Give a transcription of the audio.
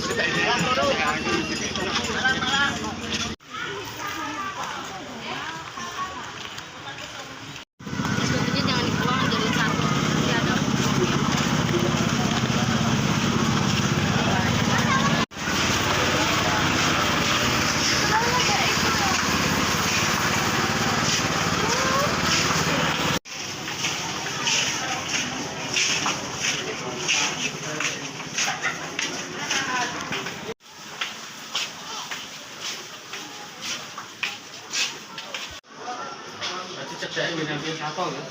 Sebetulnya jangan dibuang, jadi satu. Ya, ada. Berarti cedaknya bisa satu ya.